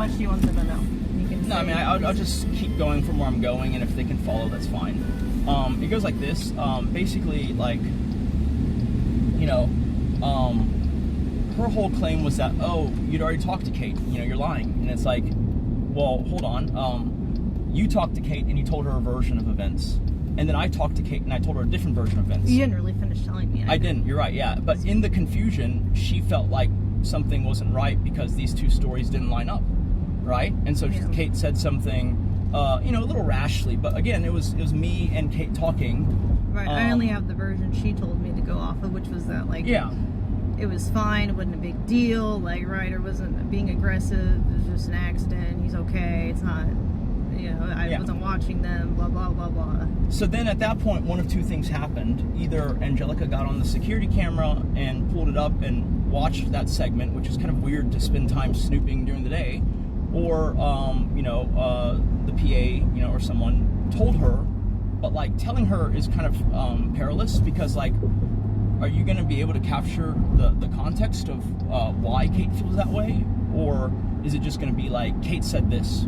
what she wanted to know. You can No, I mean, I'll just keep going from where I'm going, and if they can follow, that's fine. It goes like this. Basically, like, you know, her whole claim was that, oh, you'd already talked to Kate. You know, you're lying. And it's like, well, hold on. You talked to Kate, and you told her a version of events. And then I talked to Kate, and I told her a different version of events. You didn't really finish telling me. I didn't. You're right, yeah. But in the confusion, she felt like something wasn't right because these two stories didn't line up, right? And so Kate said something, you know, a little rashly. But again, it was me and Kate talking. Right. I only have the version she told me to go off of, which was that, like, it was fine. It wasn't a big deal. Like, Ryder wasn't being aggressive. It was just an accident. He's okay. It's not. You know, I wasn't watching them, blah, blah, blah, blah. So then at that point, one of two things happened. Either Angelica got on the security camera and pulled it up and watched that segment, which is kind of weird to spend time snooping during the day, or, you know, the PA, you know, or someone told her. But, like, telling her is kind of perilous because, like, are you going to be able to capture the context of why Kate feels that way? Or is it just going to be like, Kate said this?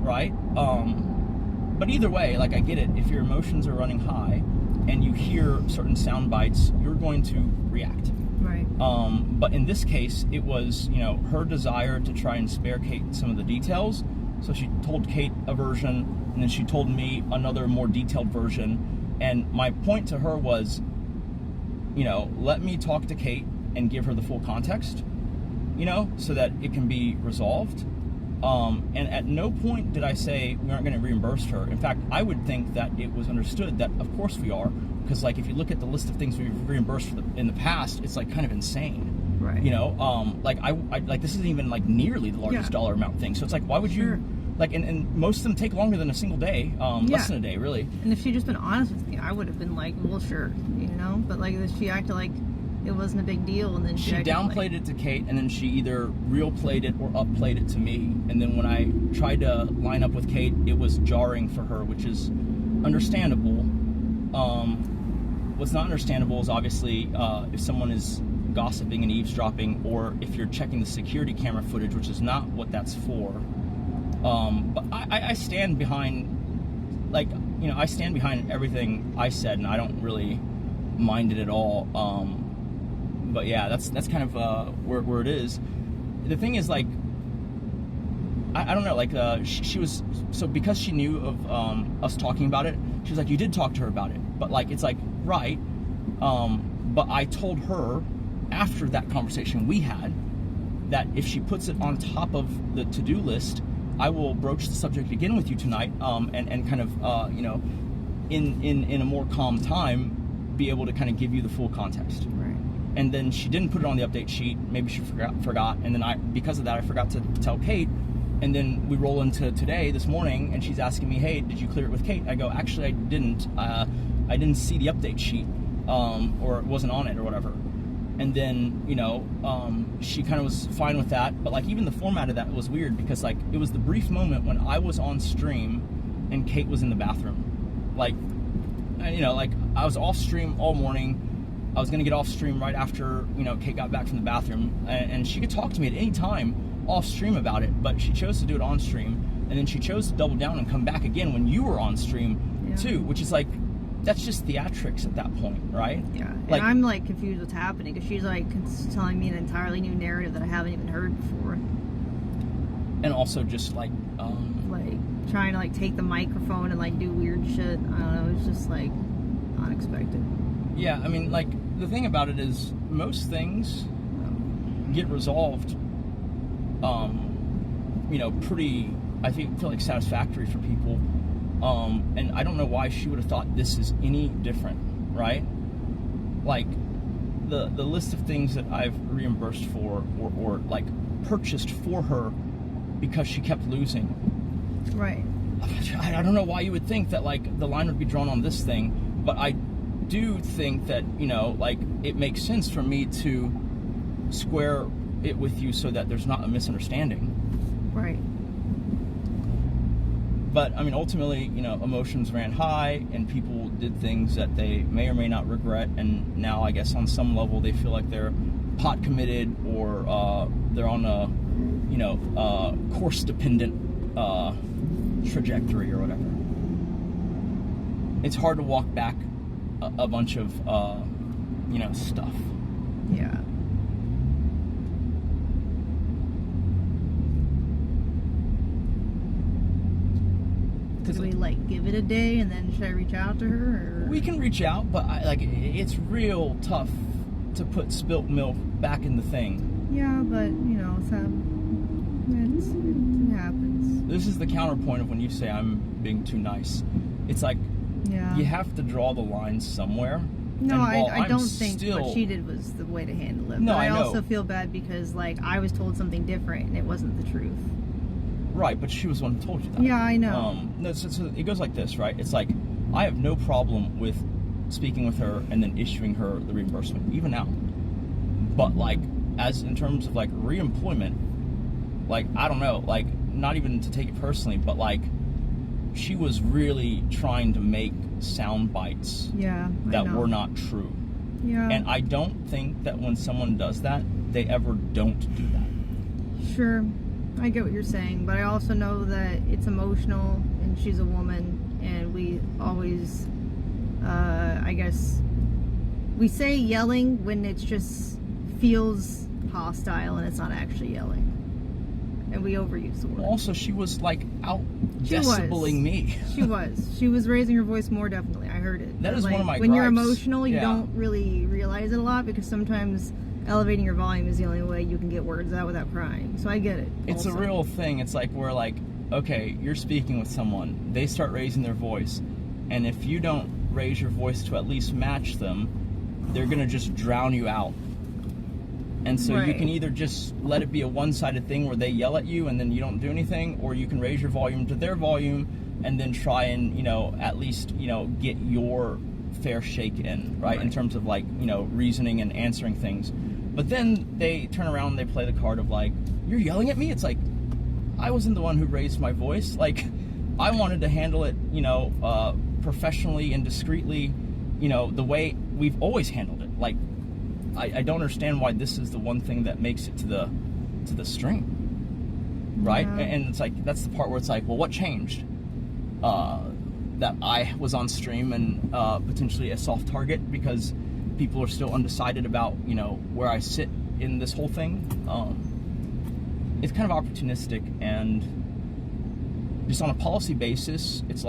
Right? But either way, like, I get it. If your emotions are running high and you hear certain sound bites, you're going to react. Right. But in this case, it was, you know, her desire to try and spare Kate some of the details. So she told Kate a version, and then she told me another more detailed version. And my point to her was, you know, let me talk to Kate and give her the full context, you know, so that it can be resolved. And at no point did I say we aren't going to reimburse her. In fact, I would think that it was understood that of course we are, because, like, if you look at the list of things we've reimbursed in the past, it's, like, kind of insane. Right. You know, like I like, this isn't even, like, nearly the largest dollar amount thing. So it's like, why would you, like, and most of them take longer than a single day, less than a day, really. And if she'd just been honest with me, I would have been like, well, sure, you know. But, like, she acted like it wasn't a big deal, and then she downplayed it to Kate, and then she either real played it or upplayed it to me. And then when I tried to line up with Kate, it was jarring for her, which is understandable. What's not understandable is obviously if someone is gossiping and eavesdropping, or if you're checking the security camera footage, which is not what that's for. But I stand behind, like, you know, I stand behind everything I said, and I don't really mind it at all. But yeah, that's kind of where it is. The thing is, like, I don't know, like, she was, so because she knew of us talking about it, she was like, you did talk to her about it. But, like, it's like, right, but I told her after that conversation we had that if she puts it on top of the to-do list, I will broach the subject again with you tonight, and kind of, you know, in a more calm time, be able to kind of give you the full context. Right. And then she didn't put it on the update sheet. Maybe she forgot. And then because of that, I forgot to tell Kate. And then we roll into today, this morning, and she's asking me, hey, did you clear it with Kate? I go, actually, I didn't. I didn't see the update sheet, or it wasn't on it or whatever. And then, you know, she kind of was fine with that. But, like, even the format of that was weird because, like, it was the brief moment when I was on stream and Kate was in the bathroom. Like, you know, like, I was off stream all morning. I was going to get off stream right after, you know, Kate got back from the bathroom. And she could talk to me at any time off stream about it, but she chose to do it on stream. And then she chose to double down and come back again when you were on stream, too, which is, like, that's just theatrics at that point, right? Yeah, like, and I'm, like, confused what's happening because she's, like, telling me an entirely new narrative that I haven't even heard before. And also just, like, trying to, like, take the microphone and, like, do weird shit. I don't know, it's just, like, unexpected. Yeah, I mean, like, the thing about it is most things get resolved, you know, pretty, I feel like satisfactory for people. And I don't know why she would have thought this is any different, right? Like, the list of things that I've reimbursed for or like purchased for her because she kept losing. Right. I don't know why you would think that, like, the line would be drawn on this thing, but I do think that, you know, like, it makes sense for me to square it with you so that there's not a misunderstanding. Right. But, I mean, ultimately, you know, emotions ran high and people did things that they may or may not regret, and now I guess on some level they feel like they're pot committed or they're on a course dependent trajectory or whatever. It's hard to walk back a bunch of stuff. Yeah. Do we give it a day and then should I reach out to her? Or? We can reach out, but it's real tough to put spilt milk back in the thing. Yeah, but it happens. This is the counterpoint of when you say I'm being too nice. It's like, yeah, you have to draw the line somewhere. No, I don't think what she did was the way to handle it. No, but I know. also feel bad because I was told something different and it wasn't the truth. Right, but she was the one who told you that. Yeah, I know. No, so it goes like this, right? It's like, I have no problem with speaking with her and then issuing her the reimbursement, even now. But as in terms of reemployment, I don't know, not even to take it personally, but she was really trying to make sound bites that were not true. Yeah. And I don't think that when someone does that, they ever don't do that. Sure. I get what you're saying, but I also know that it's emotional and she's a woman and we always, I guess, we say yelling when it just feels hostile and it's not actually yelling. And we overuse the word. Also, she was out decibeling me. She was. She was raising her voice more, definitely. I heard it. That is one of my when gripes. You're emotional, you don't really realize it a lot because sometimes elevating your volume is the only way you can get words out without crying. So I get it. It's a real thing. It's we're okay, you're speaking with someone. They start raising their voice. And if you don't raise your voice to at least match them, they're going to just drown you out. And so you can either just let it be a one-sided thing where they yell at you and then you don't do anything, or you can raise your volume to their volume and then try and, at least, get your fair shake in, right? In terms of reasoning and answering things. But then they turn around and they play the card of you're yelling at me? It's I wasn't the one who raised my voice. I wanted to handle it, professionally and discreetly, the way we've always handled it. I don't understand why this is the one thing that makes it to the stream, right? Yeah. And it's that's the part where it's well, what changed? That I was on stream and potentially a soft target because people are still undecided about where I sit in this whole thing. It's kind of opportunistic, and just on a policy basis, it's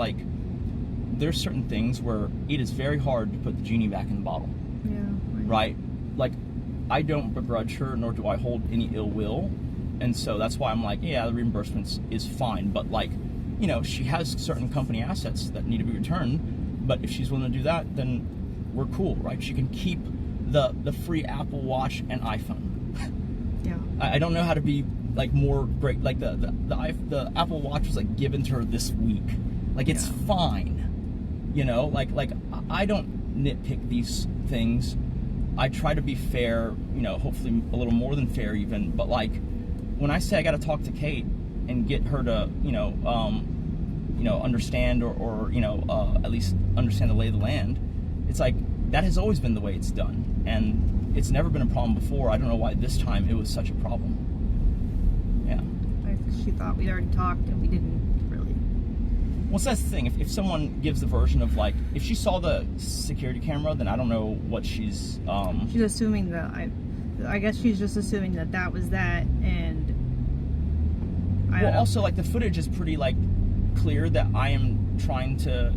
there's certain things where it is very hard to put the genie back in the bottle. Yeah. Right? I don't begrudge her, nor do I hold any ill will, and so that's why I'm yeah, the reimbursements is fine, but she has certain company assets that need to be returned, but if she's willing to do that, then we're cool, right? She can keep the free Apple Watch and iPhone. Yeah. I don't know how to be more great. The Apple Watch was given to her this week. It's fine. I don't nitpick these things. I try to be fair, hopefully a little more than fair even, but when I say I got to talk to Kate and get her to, understand or at least understand the lay of the land, it's that has always been the way it's done. And it's never been a problem before. I don't know why this time it was such a problem. Yeah. She thought we'd already talked and we didn't really. Well, so that's the thing. If someone gives the version of if she saw the security camera, then I don't know what she's. She's assuming that I guess she's just assuming that was that, and. Also, the footage is pretty clear that I am trying to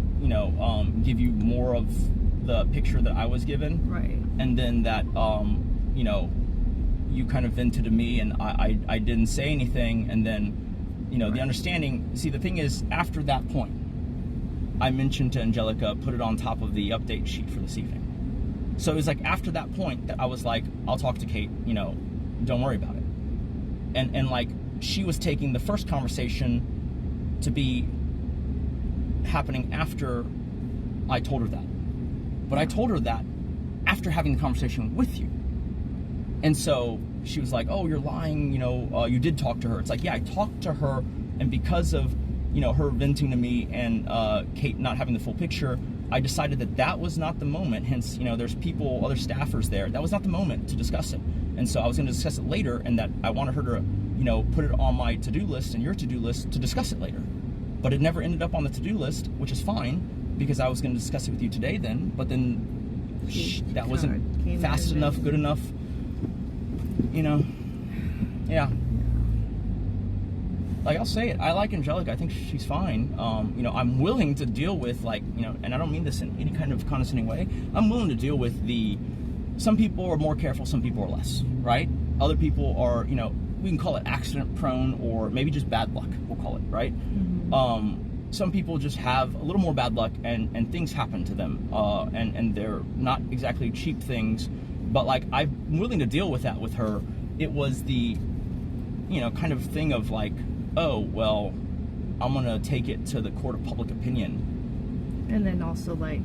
give you more of the picture that I was given. Right. And then that you kind of vented to me and I didn't say anything, and then the understanding. See, the thing is, after that point, I mentioned to Angelica, put it on top of the update sheet for this evening. So it was after that point that I was I'll talk to Kate, don't worry about it. And she was taking the first conversation to be happening after I told her that. But I told her that after having the conversation with you. And so she was oh, you're lying, you did talk to her. It's yeah, I talked to her, and because of, her venting to me and Kate not having the full picture, I decided that was not the moment. Hence, there's people, other staffers there. That was not the moment to discuss it. And so I was going to discuss it later, and that I wanted her to you know, put it on my to-do list and your to-do list to discuss it later. But it never ended up on the to-do list, which is fine, because I was going to discuss it with you today then, but then that wasn't fast enough, good enough, you know. Yeah. Like, I'll say it, I like Angelica, I think she's fine. You know, I'm willing to deal with, like, you know, and I don't mean this in any kind of condescending way, I'm willing to deal with some people are more careful, some people are less, right? Other people are, you know, we can call it accident prone, or maybe just bad luck, we'll call it, right? Some people just have a little more bad luck, and things happen to them, and they're not exactly cheap things, but like, I'm willing to deal with that with her. It was the, you know, kind of thing of like, oh, well, I'm gonna take it to the court of public opinion. And then also, like,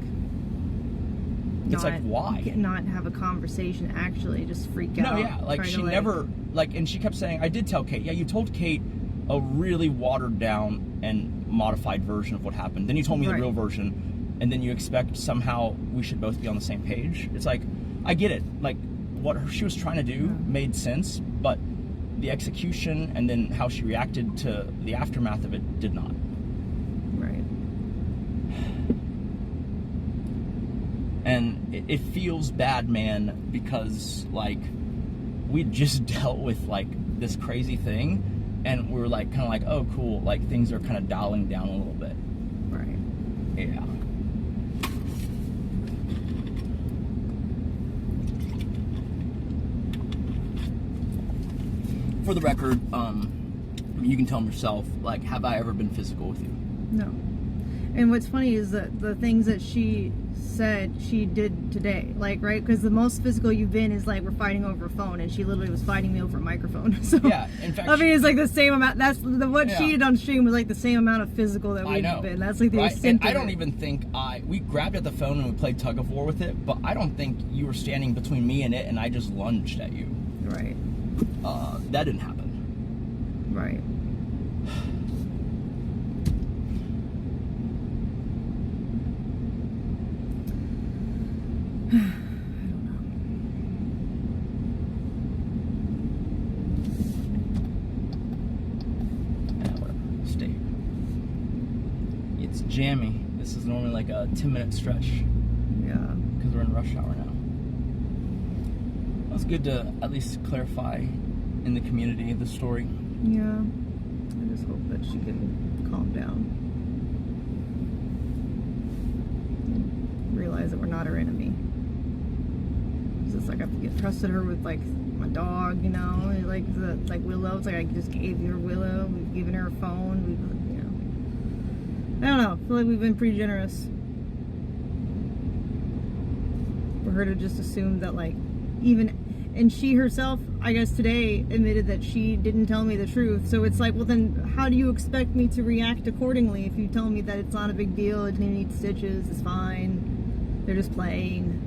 it's like, why? Not have a conversation, actually, just freak out. No, yeah, like, she never, like, and she kept saying, I did tell Kate, yeah, you told Kate a really watered down and modified version of what happened. Then you told me the real version, and then you expect somehow we should both be on the same page. It's like, I get it. Like, what she was trying to do made sense, but the execution and then how she reacted to the aftermath of it did not. Right. And it feels bad, man, because, like, we just dealt with, like, this crazy thing, and we're, like, kind of like, oh, cool, like, things are kind of dialing down a little bit. Right. Yeah. For the record, you can tell them yourself, like, have I ever been physical with you? No. And what's funny is that the things that she said she did today, like, right? Because the most physical you've been is like, we're fighting over a phone, and she literally was fighting me over a microphone. So yeah, in fact, I mean, it's like the same amount. That's what she did on stream was like the same amount of physical that we've been. That's like the extent. And I don't even think we grabbed at the phone and we played tug of war with it, but I don't think you were standing between me and it, and I just lunged at you. Right. That didn't happen. Right. I don't know. Yeah, whatever. Stay. It's jammy. This is normally like a 10-minute stretch. Yeah. Because we're in rush hour now. It's good to at least clarify in the community the story. Yeah. I just hope that she can calm down. And realize that we're not her enemy. It's just like I trusted her with like my dog, you know, like Willow. It's like I just gave her Willow. We've given her a phone. We've, you know, I don't know. I feel like we've been pretty generous for her to just assume that, like, and she herself, I guess today, admitted that she didn't tell me the truth. So it's like, well, then how do you expect me to react accordingly if you tell me that it's not a big deal, it didn't need stitches, it's fine, they're just playing.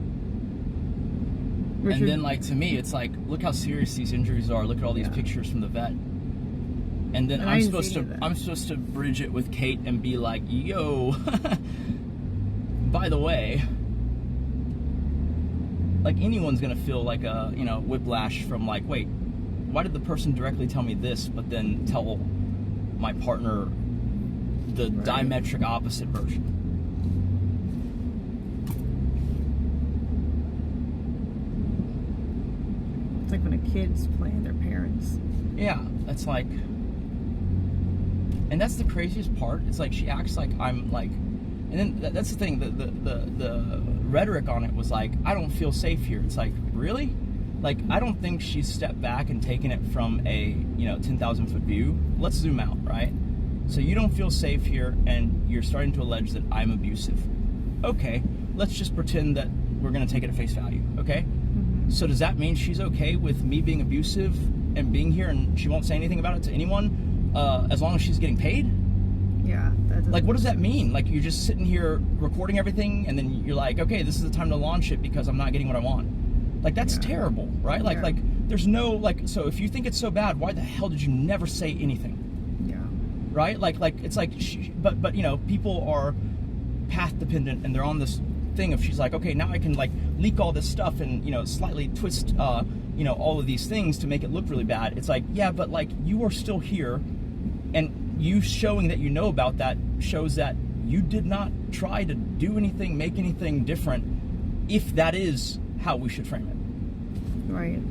Richard, and then, like, to me, it's like, look how serious these injuries are. Look at all these pictures from the vet. And then I'm supposed to bridge it with Kate and be like, yo, by the way, like, anyone's gonna feel like a, you know, whiplash from like, wait, why did the person directly tell me this, but then tell my partner the diametric opposite version? It's like when a kid's playing their parents. Yeah, that's like, and that's the craziest part. It's like she acts like I'm like, and then that's the thing. The rhetoric on it was like, I don't feel safe here. It's like, really? Like, I don't think she's stepped back and taken it from a, you know, 10,000 foot view. Let's zoom out, right? So you don't feel safe here, and you're starting to allege that I'm abusive. Okay, let's just pretend that we're gonna take it at face value. Okay. So does that mean she's okay with me being abusive and being here, and she won't say anything about it to anyone, as long as she's getting paid? Yeah. Like, what does that mean? Like, you're just sitting here recording everything, and then you're like, okay, this is the time to launch it because I'm not getting what I want. Like, that's terrible, right? Like, like, there's no, like, so if you think it's so bad, why the hell did you never say anything? Yeah. Right? Like, it's like, but you know, people are path dependent, and they're on this thing if she's like, okay, now I can like leak all this stuff and, you know, slightly twist, you know, all of these things to make it look really bad. It's like, yeah, but like you are still here, and you showing that you know about that shows that you did not try to do anything, make anything different, if that is how we should frame it. Right.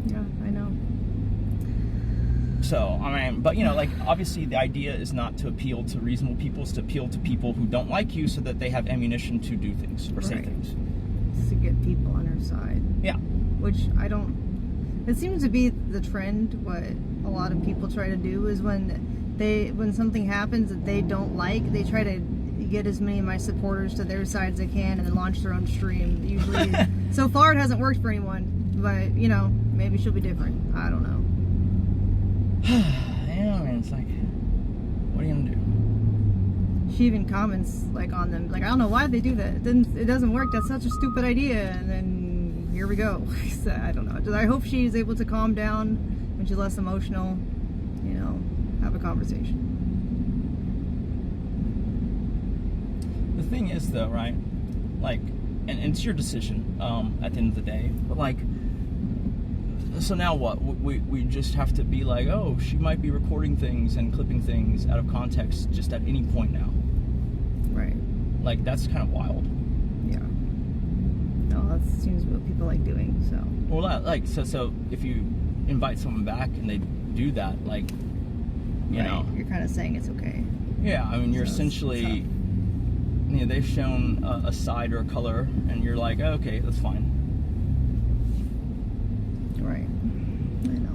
Yeah, I know. So, I mean, but, you know, like, obviously the idea is not to appeal to reasonable people, it's to appeal to people who don't like you so that they have ammunition to do things or say things. It's to get people on her side. Yeah. Which I don't... It seems to be the trend, what a lot of people try to do is when something happens that they don't like, they try to get as many of my supporters to their side as they can and then launch their own stream. Usually, so far it hasn't worked for anyone, but, you know, maybe she'll be different. I don't know. Yeah, I mean, it's like, what are you gonna do? She even comments like on them, like, I don't know why they do that. It doesn't work. That's such a stupid idea. And then here we go. So, I don't know. I hope she's able to calm down when she's less emotional. You know, have a conversation. The thing is, though, right? Like, and it's your decision at the end of the day. But like, so now what? We just have to be like, oh, she might be recording things and clipping things out of context just at any point now. Right. Like, that's kind of wild. Yeah. No, that seems what people like doing, so. Well, like, so if you invite someone back and they do that, like, you know. You're kind of saying it's okay. Yeah, I mean, you're essentially, you know, they've shown a side or a color, and you're like, oh, okay, that's fine. Right. I know.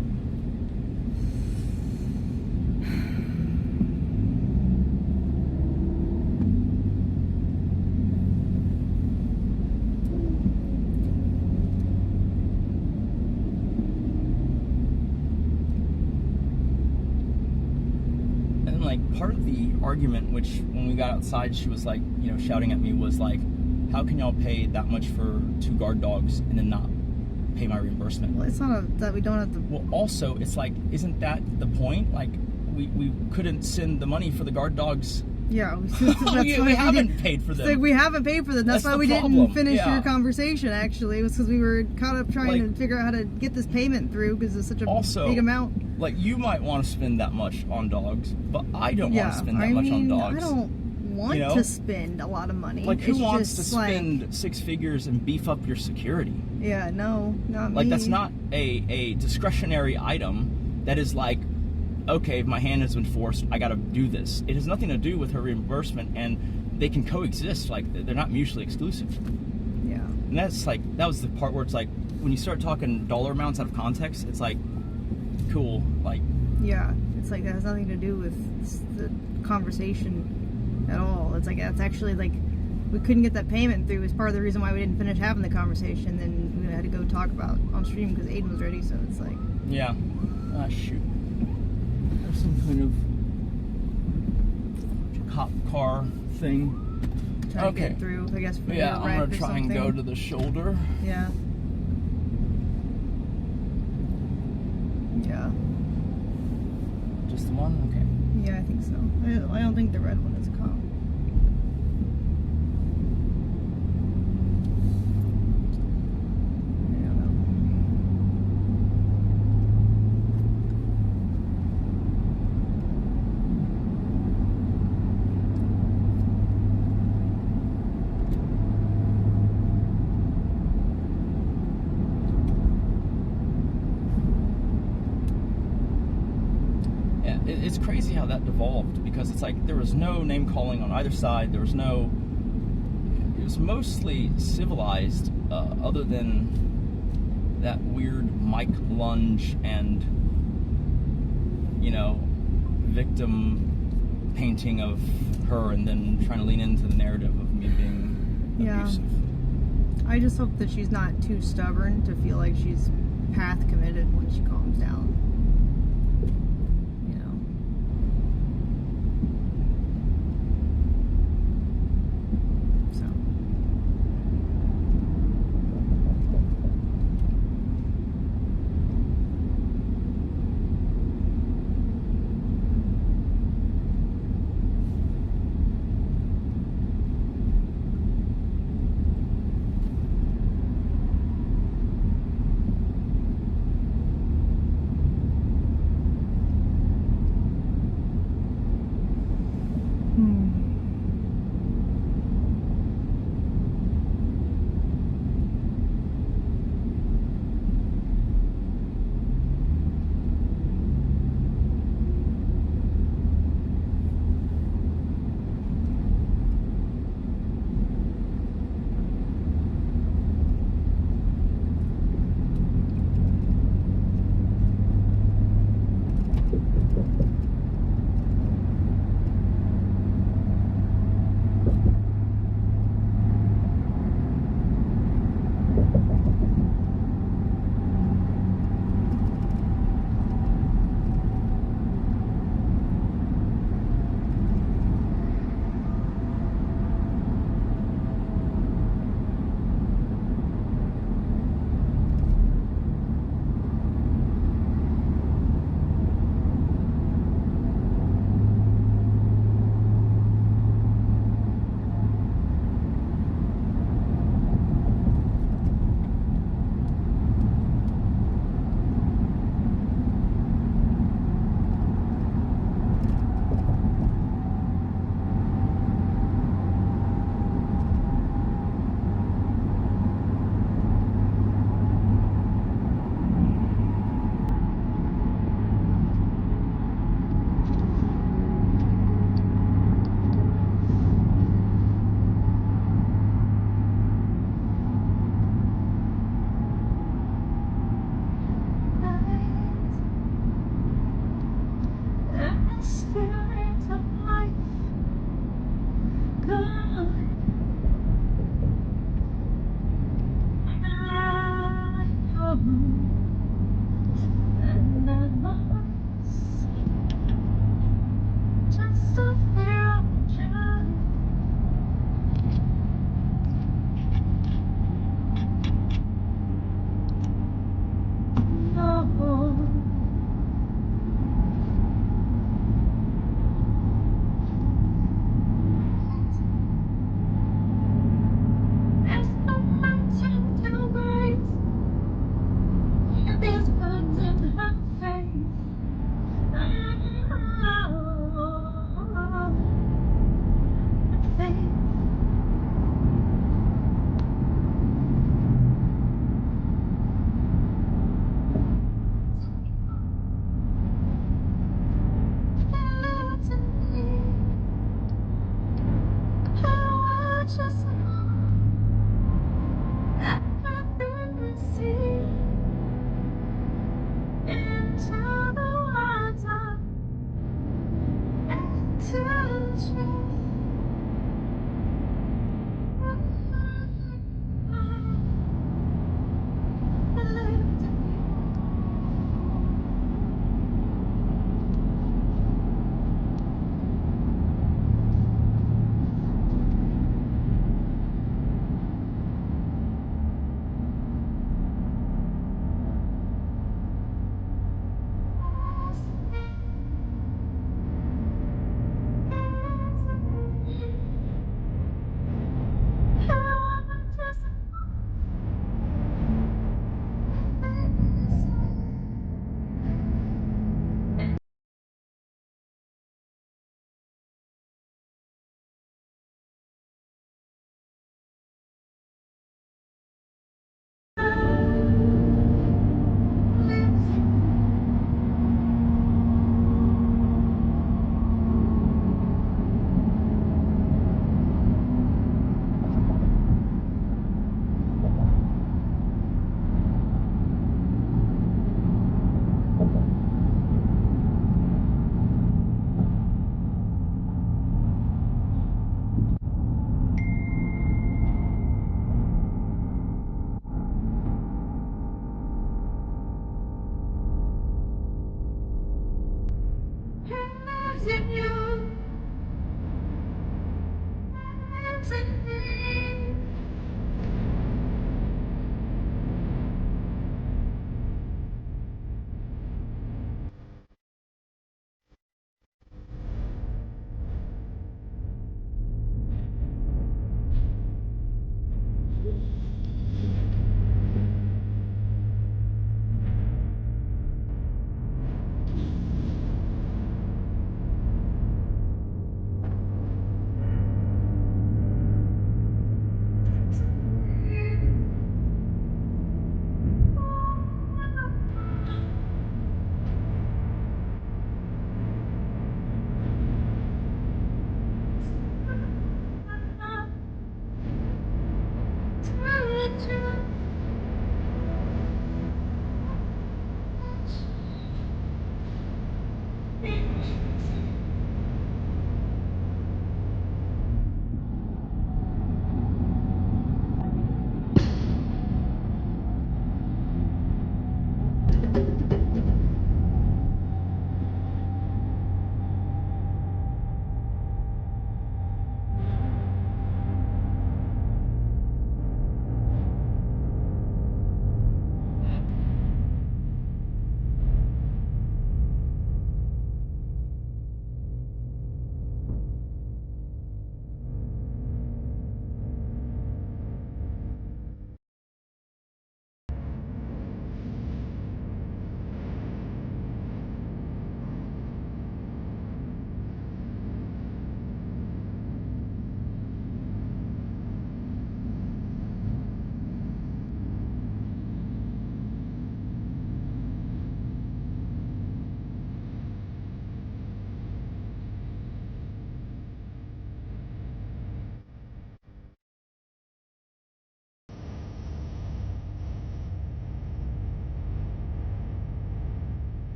And like part of the argument, which when we got outside, she was like, you know, shouting at me, was like, how can y'all pay that much for 2 guard dogs and then not pay my reimbursement? Well, it's not that we don't have to. Well, also, it's like, isn't that the point? Like, we couldn't send the money for the guard dogs. Yeah, we haven't paid for them. Like, we haven't paid for them. That's why we didn't finish your conversation. Actually, it was because we were caught up trying to figure out how to get this payment through because it's such a big amount. Like, you might want to spend that much on dogs, but I don't want to spend that much on dogs. I don't want to spend a lot of money. Like, who wants to spend 6 figures and beef up your security? Yeah, no, not me. Like, that's not a discretionary item that is like, okay, if my hand has been forced, I gotta do this. It has nothing to do with her reimbursement, and they can coexist. Like, they're not mutually exclusive. Yeah. And that's like, that was the part where it's like, when you start talking dollar amounts out of context, it's like, cool, like. Yeah, it's like that has nothing to do with the conversation at all. It's like, that's actually like, we couldn't get that payment through as part of the reason why we didn't finish having the conversation. Then we had to go talk about on stream because Aiden was ready, so it's like. Yeah. Ah, shoot. There's some kind of cop car thing. Trying to get through, I guess. Yeah, I'm gonna try and go to the shoulder. Yeah. Yeah. Just the one? Okay. Yeah, I think so. I don't think the red one is a cop. It's crazy how that devolved, because it's like there was no name calling on either side. There was no. It was mostly civilized, other than that weird mic lunge and, you know, victim painting of her, and then trying to lean into the narrative of me being abusive. I just hope that she's not too stubborn to feel like she's path committed when she calms down.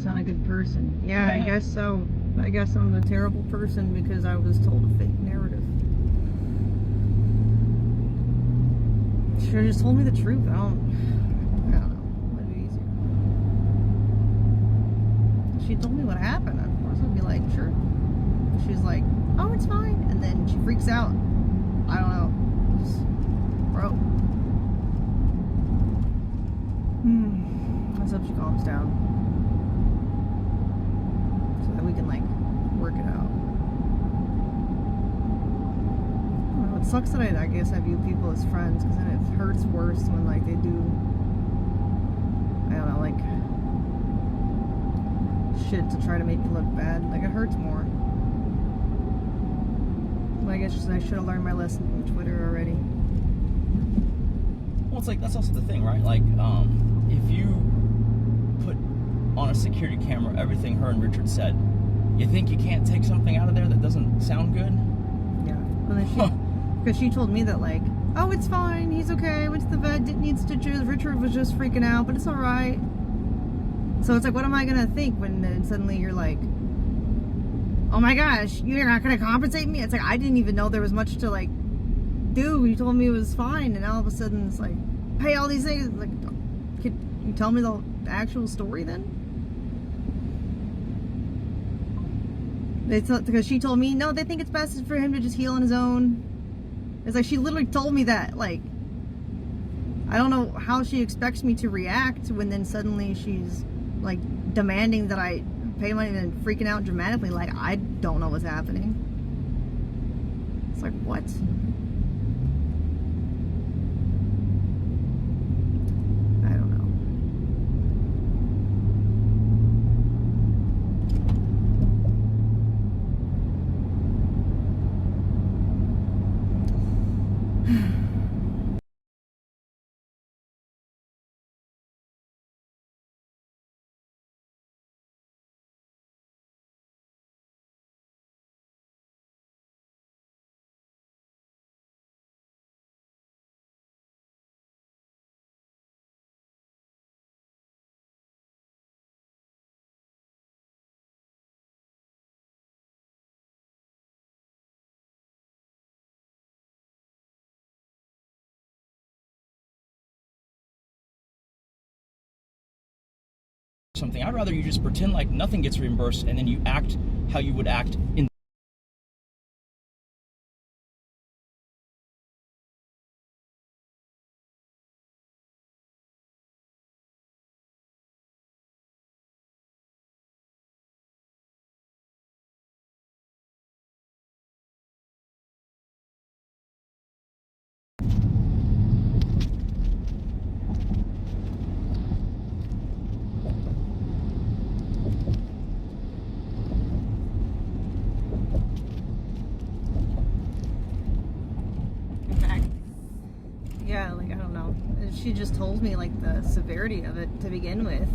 not a good person. Yeah, I guess so. I guess I'm a terrible person because I was told a fake narrative. Should have just told me the truth. I don't know. Would be easier. She told me what happened. Of course, I'd be like, sure. She's like, oh, it's fine. And then she freaks out. I don't know. Just, bro. Let's hope she calms down. So that we can, like, work it out. I don't know, it sucks that I guess I view people as friends, because then it hurts worse when, like, they do, I don't know, like, shit to try to make me look bad. Like, it hurts more. But I guess I should have learned my lesson from Twitter already. Well, it's like, that's also the thing, right? Like, if you put on a security camera everything her and Richard said, you think you can't take something out of there that doesn't sound good? Yeah. And then because she told me that, like, oh, it's fine, he's okay, went to the vet, didn't need stitches, Richard was just freaking out, but it's alright. So it's like, what am I gonna think when then suddenly you're like, oh my gosh, you're not gonna compensate me? It's like, I didn't even know there was much to, like, do. You told me it was fine, and now all of a sudden it's like, hey, all these things, like, could you tell me the actual story then? Because she told me, no, they think it's best for him to just heal on his own. It's like, she literally told me that. Like, I don't know how she expects me to react when then suddenly she's, like, demanding that I pay money and freaking out dramatically. Like, I don't know what's happening. It's like, what? I don't know. Something. I'd rather you just pretend like nothing gets reimbursed and then you act how you would act in Yeah, like, I don't know. If she just told me, like, the severity of it to begin with,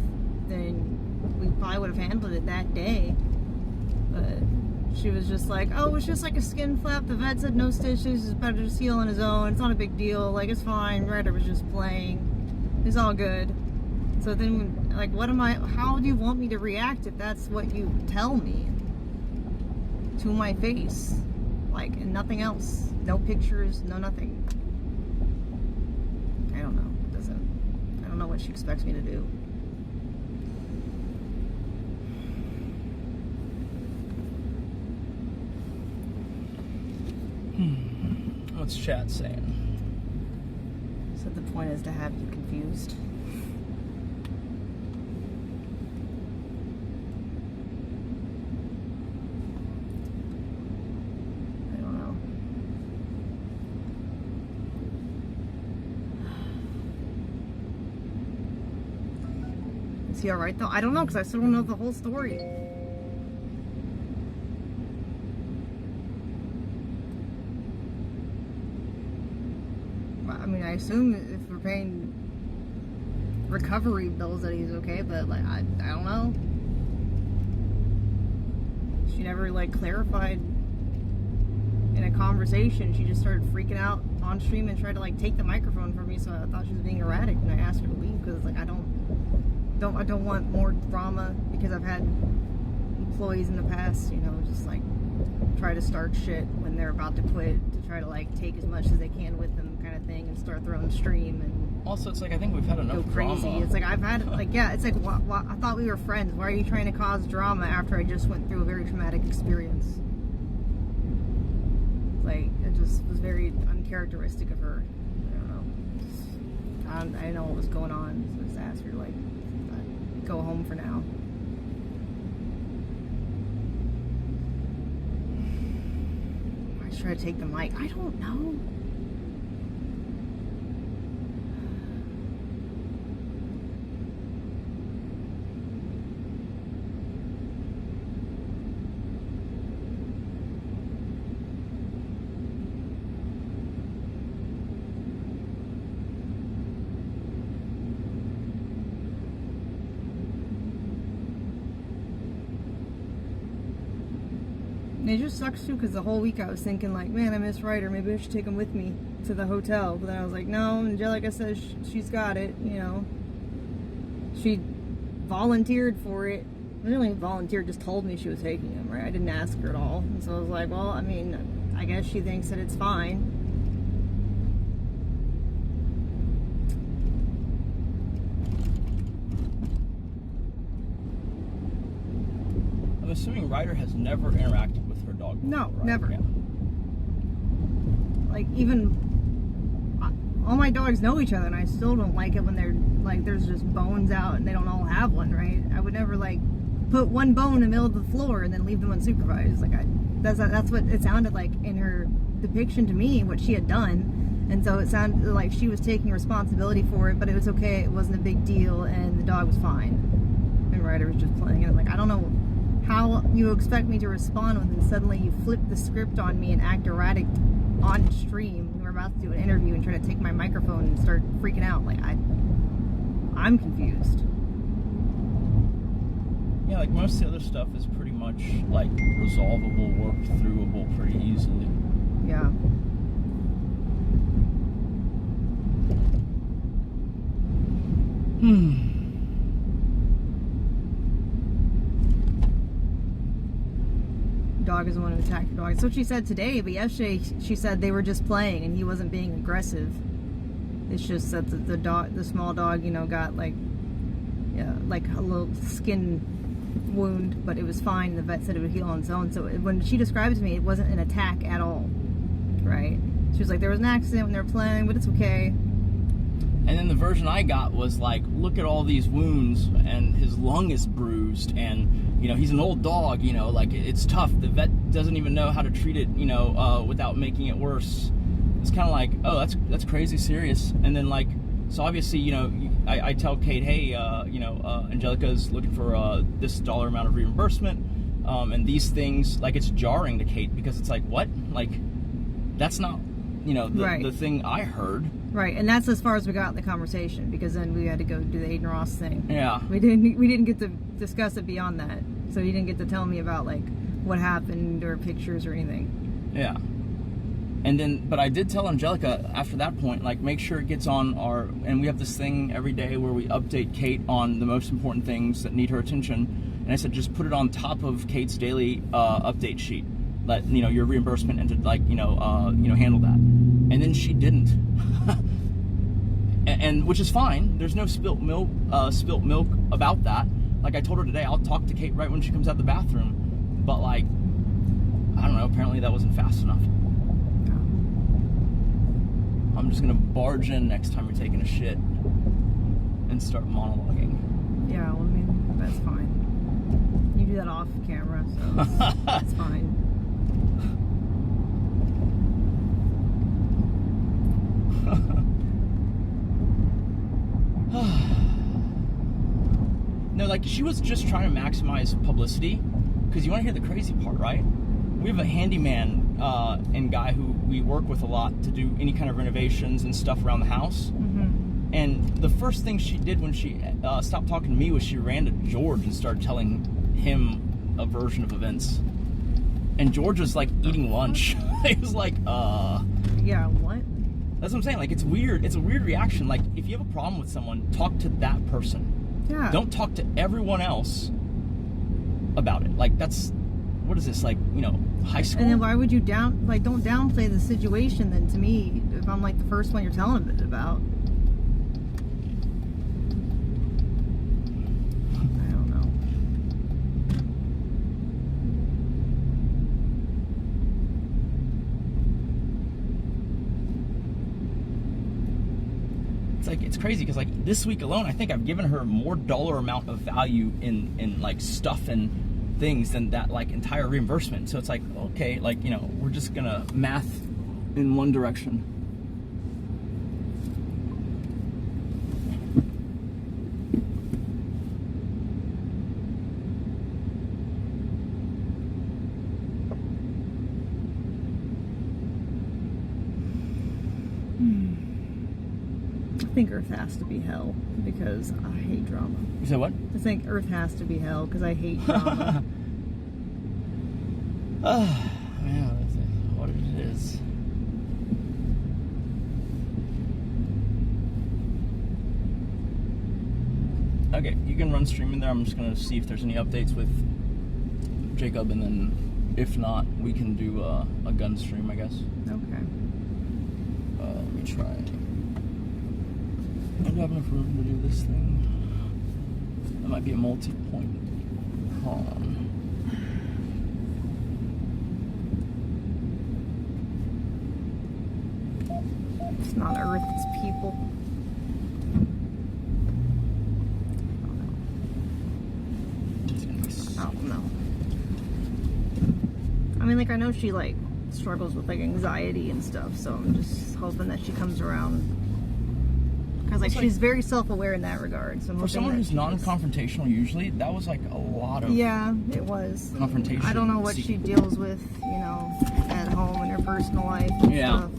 then we probably would have handled it that day. But she was just like, oh, it's just like a skin flap. The vet said no stitches. It's better to heal on his own. It's not a big deal. Like, it's fine. Ryder was just playing. It's all good. So then, like, how do you want me to react if that's what you tell me to my face? Like, and nothing else. No pictures, no nothing. I don't know. I don't know what she expects me to do. What's chat saying? So the point is to have you confused. I don't know. Is he alright though? I don't know, because I still don't know the whole story. I mean, I assume if we're paying recovery bills that he's okay, but, like, I don't know. She never, like, clarified in a conversation. She just started freaking out on stream and tried to, like, take the microphone from me, so I thought she was being erratic, and I asked her to leave because, like, I don't I don't want more drama, because I've had employees in the past, you know, just like try to start shit when they're about to quit, to try to like take as much as they can with them, kind of thing, and start their own stream. And also, it's like, I think we've had enough go crazy. drama. It's like, I've had, like, yeah, it's like, I thought we were friends. Why are you trying to cause drama after I just went through a very traumatic experience? Like, it just was very uncharacteristic of her. I didn't know what was going on, so I just asked her to, like, go home for now. I should try to take the mic. I don't know. And it just sucks too, because the whole week I was thinking like, man, I miss Ryder. Maybe I should take him with me to the hotel. But then I was like, no, Angelica says she's got it, you know. She volunteered for it. I didn't really volunteer, just told me she was taking him, right? I didn't ask her at all. And so I was like, well, I mean, I guess she thinks that it's fine. I'm assuming Ryder has never interacted with her dog before, No, right? never. Yeah. Like, even all my dogs know each other, and I still don't like it when they're like, there's just bones out and they don't all have one, right? I would never like put one bone in the middle of the floor and then leave them unsupervised. Like, that's what it sounded like in her depiction to me, what she had done. And so it sounded like she was taking responsibility for it, but it was okay, it wasn't a big deal, and the dog was fine. And Ryder was just playing, and I'm like, I don't know how you expect me to respond when suddenly you flip the script on me and act erratic on stream. We're about to do an interview and try to take my microphone and start freaking out. Like, I'm confused. Yeah, like most of the other stuff is pretty much like resolvable, worked throughable pretty easily. Yeah. Dog is the one who attacked your dog. That's what she said today, but yesterday she said they were just playing and he wasn't being aggressive. It's just that the small dog, you know, got like, yeah, like a little skin wound, but it was fine. The vet said it would heal on its own. So when she described it to me, it wasn't an attack at all, right? She was like, there was an accident when they were playing, but it's okay. And then the version I got was like, look at all these wounds, and his lung is bruised, and, you know, he's an old dog, you know, like, it's tough. The vet doesn't even know how to treat it, you know, without making it worse. It's kind of like, oh, that's crazy serious. And then, like, so obviously, you know, I tell Kate, hey, you know, Angelica's looking for this dollar amount of reimbursement, and these things, like, it's jarring to Kate, because it's like, what? Like, that's not, you know, the thing I heard. Right, and that's as far as we got in the conversation, because then we had to go do the Aiden Ross thing. Yeah. We didn't get to discuss it beyond that. So you didn't get to tell me about, like, what happened or pictures or anything. Yeah. And then, but I did tell Angelica after that point, like, make sure it gets on our, and we have this thing every day where we update Kate on the most important things that need her attention. And I said, just put it on top of Kate's daily update sheet. Let, you know, your reimbursement and to, like, you know, handle that. And then she didn't. and which is fine. There's no spilt milk about that. Like I told her today, I'll talk to Kate right when she comes out the bathroom. But like, I don't know, apparently that wasn't fast enough. I'm just gonna barge in next time you're taking a shit and start monologuing. Yeah, well, I mean, that's fine. You do that off camera, so it's fine. No, like, she was just trying to maximize publicity, because you want to hear the crazy part, right? We have a handyman and guy who we work with a lot to do any kind of renovations and stuff around the house. Mm-hmm. And the first thing she did when she stopped talking to me was she ran to George and started telling him a version of events. And George was like eating lunch. He was like, Yeah, what? That's what I'm saying. Like, it's weird. It's a weird reaction. Like, if you have a problem with someone, talk to that person. Yeah. Don't talk to everyone else about it. Like, that's, what is this, like, you know, high school? And then why would you don't downplay the situation then, to me, if I'm like the first one you're telling it about? I don't know. It's like, it's crazy because, like, this week alone, I think I've given her more dollar amount of value in like stuff and things than that, like, entire reimbursement. So it's like, okay, like, you know, we're just gonna math in one direction. I think Earth has to be hell because I hate drama. You said what? I think Earth has to be hell because I hate drama. Yeah, that's what it is. Okay, you can run stream in there. I'm just gonna see if there's any updates with Jacob, and then if not, we can do a gun stream, I guess. Okay. Let me try. I don't have enough room to do this thing. That might be a multi-point. Hold on. It's not Earth, it's people. Oh, no. I mean, like, I know she, like, struggles with, like, anxiety and stuff, so I'm just hoping that she comes around. Because, like, she's very self-aware in that regard. So for someone who's non-confrontational, usually, that was, like, a lot of... Yeah, it was. Confrontation. I don't know what she deals with, you know, at home in her personal life and stuff.